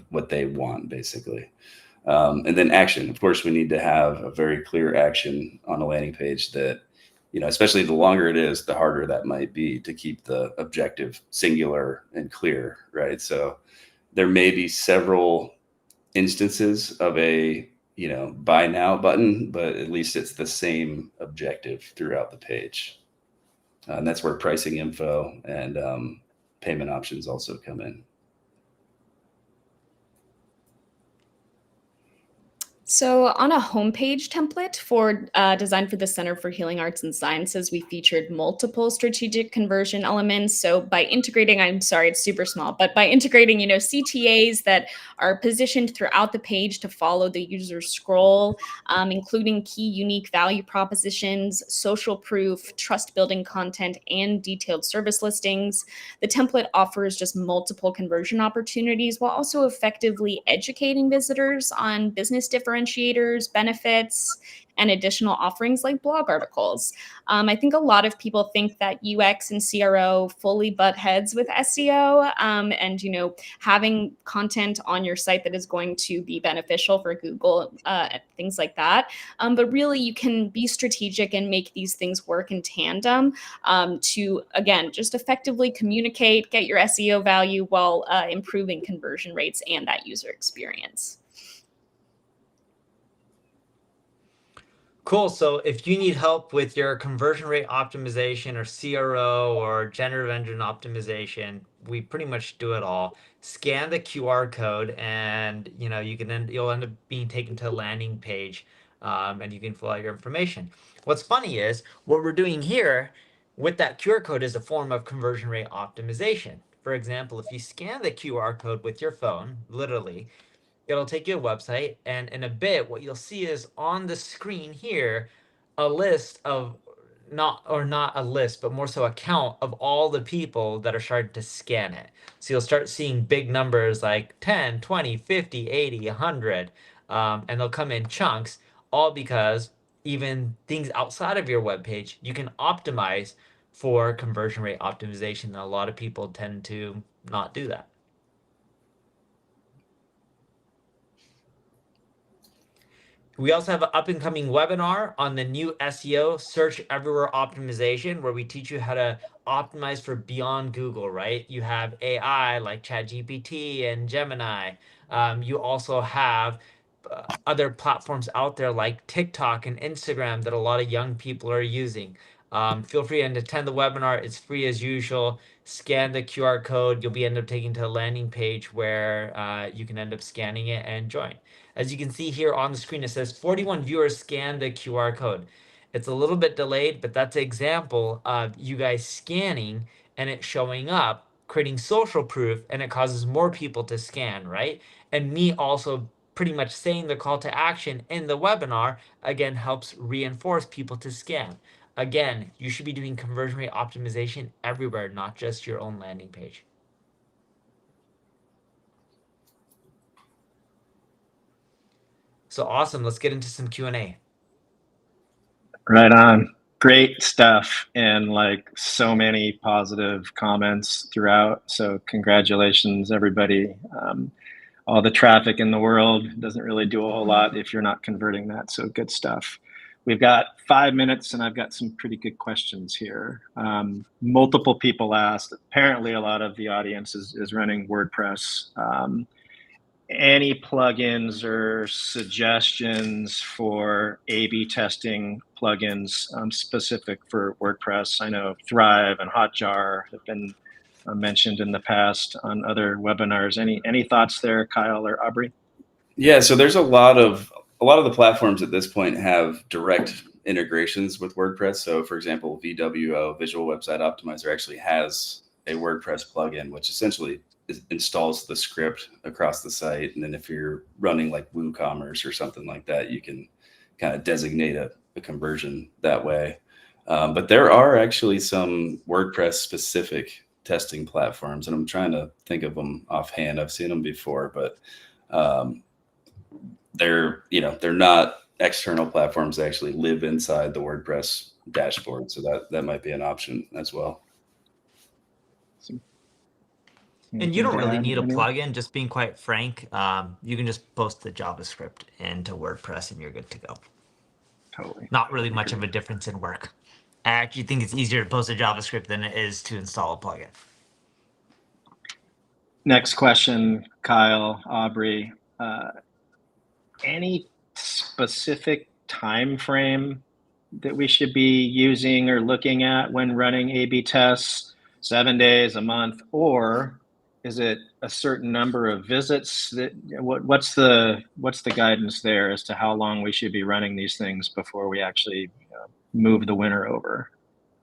what they want basically. And then action. Of course, we need to have a very clear action on a landing page that, especially the longer it is, the harder that might be to keep the objective singular and clear, right? So there may be several instances of a, buy now button, but at least it's the same objective throughout the page. And that's where pricing info and payment options also come in. So on a homepage template for designed for the Center for Healing Arts and Sciences, we featured multiple strategic conversion elements. So by integrating, I'm sorry, it's super small, but by integrating, CTAs that are positioned throughout the page to follow the user scroll, including key unique value propositions, social proof, trust building content, and detailed service listings, the template offers just multiple conversion opportunities while also effectively educating visitors on business differentiators, benefits, and additional offerings like blog articles. I think a lot of people think that UX and CRO fully butt heads with SEO, and having content on your site that is going to be beneficial for Google, things like that. But really, you can be strategic and make these things work in tandem to, again, just effectively communicate, get your SEO value while improving conversion rates and that user experience. Cool. So if you need help with your conversion rate optimization or CRO or generative engine optimization, we pretty much do it all. Scan the QR code and you'll end up being taken to a landing page and you can fill out your information. What's funny is what we're doing here with that QR code is a form of conversion rate optimization. For example, if you scan the QR code with your phone, literally, it'll take you to a website, and in a bit what you'll see is on the screen here a list of not a list, but more so a count of all the people that are starting to scan it. So you'll start seeing big numbers like 10, 20, 50, 80, 100, and they'll come in chunks, all because even things outside of your web page you can optimize for conversion rate optimization, and a lot of people tend to not do that. We also have an up-and-coming webinar on the new SEO search everywhere optimization, where we teach you how to optimize for beyond Google, right? You have AI like ChatGPT and Gemini. You also have other platforms out there like TikTok and Instagram that a lot of young people are using. Feel free to attend the webinar. It's free as usual. Scan the QR code. You'll be end up taken to a landing page where you can end up scanning it and join. As you can see here on the screen, it says 41 viewers scanned the QR code. It's a little bit delayed, but that's an example of you guys scanning and it showing up, creating social proof, and it causes more people to scan, right? And me also pretty much saying the call to action in the webinar, again, helps reinforce people to scan. Again, you should be doing conversion rate optimization everywhere, not just your own landing page. So awesome. Let's get into some Q&A. Right on. Great stuff, and like so many positive comments throughout. So congratulations, everybody. All the traffic in the world doesn't really do a whole lot if you're not converting that. So good stuff. We've got 5 minutes, and I've got some pretty good questions here. Multiple people asked. Apparently, a lot of the audience is running WordPress. Any plugins or suggestions for A/B testing plugins specific for WordPress? I know Thrive and Hotjar have been mentioned in the past on other webinars. Any thoughts there, Kyle or Aubrey? Yeah, so there's a lot of a lot of the platforms at this point have direct integrations with WordPress. So for example, VWO, Visual Website Optimizer, actually has a WordPress plugin, which essentially installs the script across the site. And then if you're running like WooCommerce or something like that, you can kind of designate a conversion that way. But there are actually some WordPress specific testing platforms, and I'm trying to think of them offhand. I've seen them before, but they're not external platforms. They actually live inside the WordPress dashboard. So that might be an option as well. And you don't really need a plugin, just being quite frank. You can just post the JavaScript into WordPress and you're good to go. Totally. Not really much of a difference in work. I actually think it's easier to post a JavaScript than it is to install a plugin. Next question, Kyle, Aubrey. Any specific time frame that we should be using or looking at when running A/B tests? 7 days, a month, or is it a certain number of visits? That what's the guidance there as to how long we should be running these things before we actually move the winner over?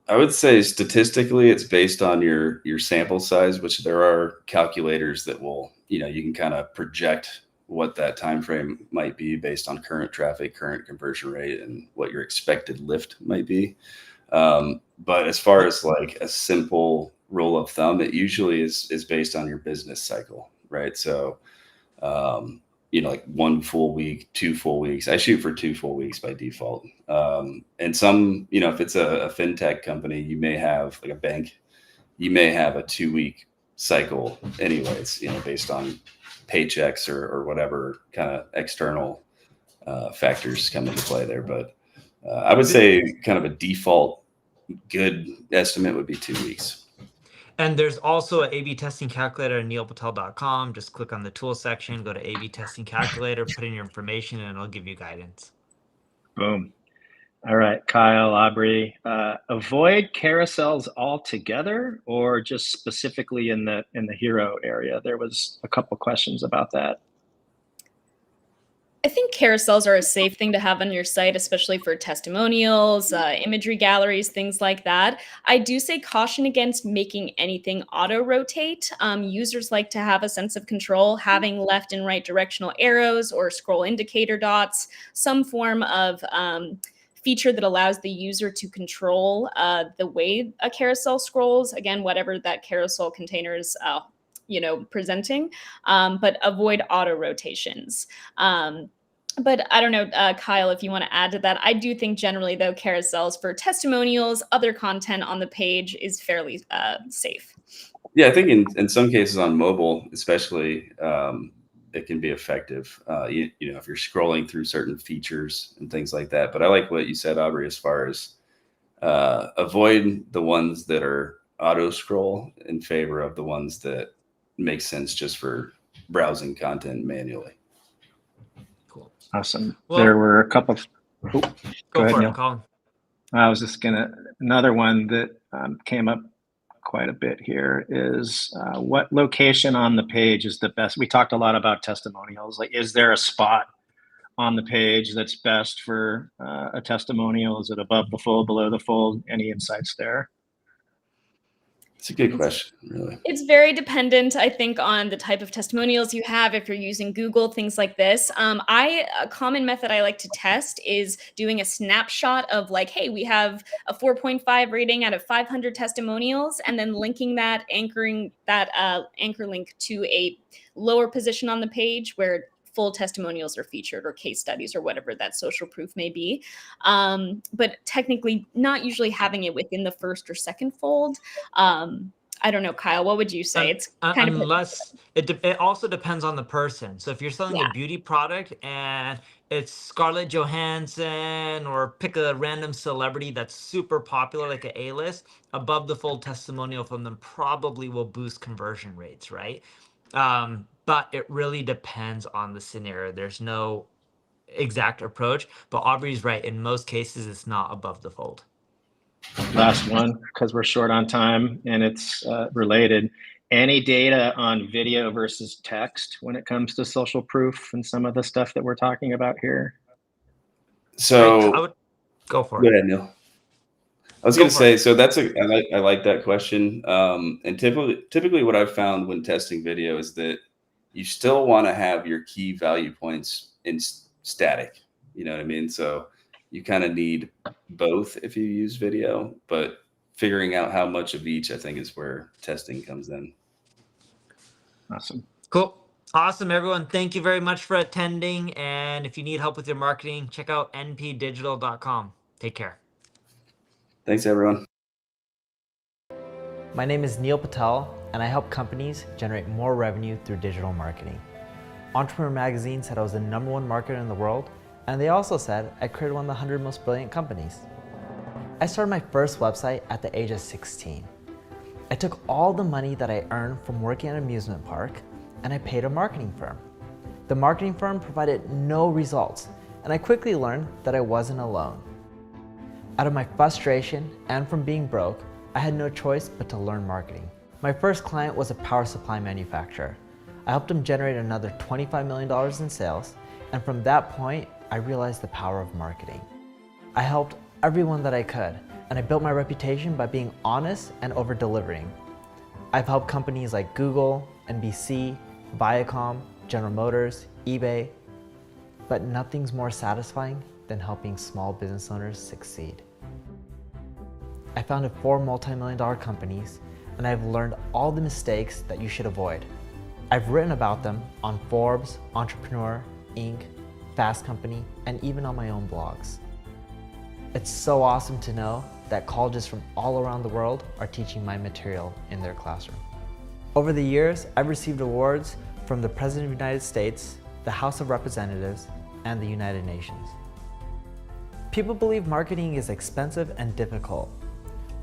I would say statistically, it's based on your sample size, which there are calculators that will, you can kind of project what that time frame might be based on current traffic, current conversion rate, and what your expected lift might be. But as far as like a simple rule of thumb, it usually is based on your business cycle, right? So, like 1 full week, 2 full weeks. I shoot for 2 full weeks by default. And some, if it's a fintech company, you may have like a bank, you may have a 2-week cycle anyways, based on paychecks or whatever kind of external factors come into play there. But I would say kind of a default good estimate would be 2 weeks. And there's also an A/B testing calculator at neilpatel.com. Just click on the tool section, go to A/B testing calculator, put in your information, and it'll give you guidance. Boom. All right, Kyle, Aubrey, avoid carousels altogether, or just specifically in the hero area? There was a couple questions about that. I think carousels are a safe thing to have on your site, especially for testimonials, imagery galleries, things like that. I do say caution against making anything auto-rotate. Users like to have a sense of control, having left and right directional arrows or scroll indicator dots, some form of feature that allows the user to control the way a carousel scrolls. Again, whatever that carousel container is presenting, but avoid auto rotations. But I don't know, Kyle, if you want to add to that. I do think generally, though, carousels for testimonials, other content on the page is fairly safe. Yeah, I think in some cases on mobile, especially, it can be effective. If you're scrolling through certain features and things like that. But I like what you said, Aubrey, as far as avoid the ones that are auto scroll in favor of the ones that make sense just for browsing content manually. Cool. Awesome. Well, there were a couple of, go ahead, for Neil. it, Colin. I was just another one that came up quite a bit here is what location on the page is the best? We talked a lot about testimonials. Like, is there a spot on the page that's best for a testimonial? Is it above the fold, below the fold? Any insights there? It's a good question, really. It's very dependent, I think, on the type of testimonials you have. If you're using Google, things like this. A common method I like to test is doing a snapshot of like, hey, we have a 4.5 rating out of 500 testimonials, and then linking that, anchoring that anchor link to a lower position on the page where full testimonials are featured, or case studies, or whatever that social proof may be. But technically not usually having it within the first or second fold. I don't know, Kyle, what would you say? It's kind unless it also depends on the person. So if you're selling a beauty product and it's Scarlett Johansson, or pick a random celebrity that's super popular, like an A-list, above the fold testimonial from them probably will boost conversion rates, right? But it really depends on the scenario. There's no exact approach, but Aubrey's right. In most cases, it's not above the fold. Last one, because we're short on time and it's related. Any data on video versus text when it comes to social proof and some of the stuff that we're talking about here? So I would go for go it. ahead, Neil. I was Go going to for say, it. so I like that question. And typically what I've found when testing video is that you still want to have your key value points in static. You know what I mean? So you kind of need both if you use video, but figuring out how much of each, I think, is where testing comes in. Awesome. Cool. Awesome, everyone. Thank you very much for attending. And if you need help with your marketing, check out npdigital.com. Take care. Thanks, everyone. My name is Neil Patel, and I help companies generate more revenue through digital marketing. Entrepreneur Magazine said I was the #1 marketer in the world, and they also said I created one of the 100 most brilliant companies. I started my first website at the age of 16. I took all the money that I earned from working at an amusement park, and I paid a marketing firm. The marketing firm provided no results, and I quickly learned that I wasn't alone. Out of my frustration and from being broke, I had no choice but to learn marketing. My first client was a power supply manufacturer. I helped them generate another $25 million in sales, and from that point, I realized the power of marketing. I helped everyone that I could, and I built my reputation by being honest and over-delivering. I've helped companies like Google, NBC, Viacom, General Motors, eBay, but nothing's more satisfying than helping small business owners succeed. I founded 4 multi-million-dollar companies, and I've learned all the mistakes that you should avoid. I've written about them on Forbes, Entrepreneur, Inc., Fast Company, and even on my own blogs. It's so awesome to know that colleges from all around the world are teaching my material in their classroom. Over the years, I've received awards from the President of the United States, the House of Representatives, and the United Nations. People believe marketing is expensive and difficult.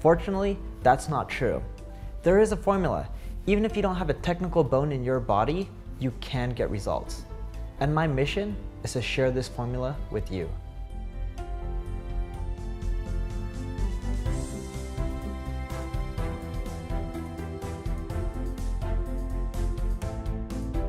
Fortunately, that's not true. There is a formula. Even if you don't have a technical bone in your body, you can get results. And my mission is to share this formula with you.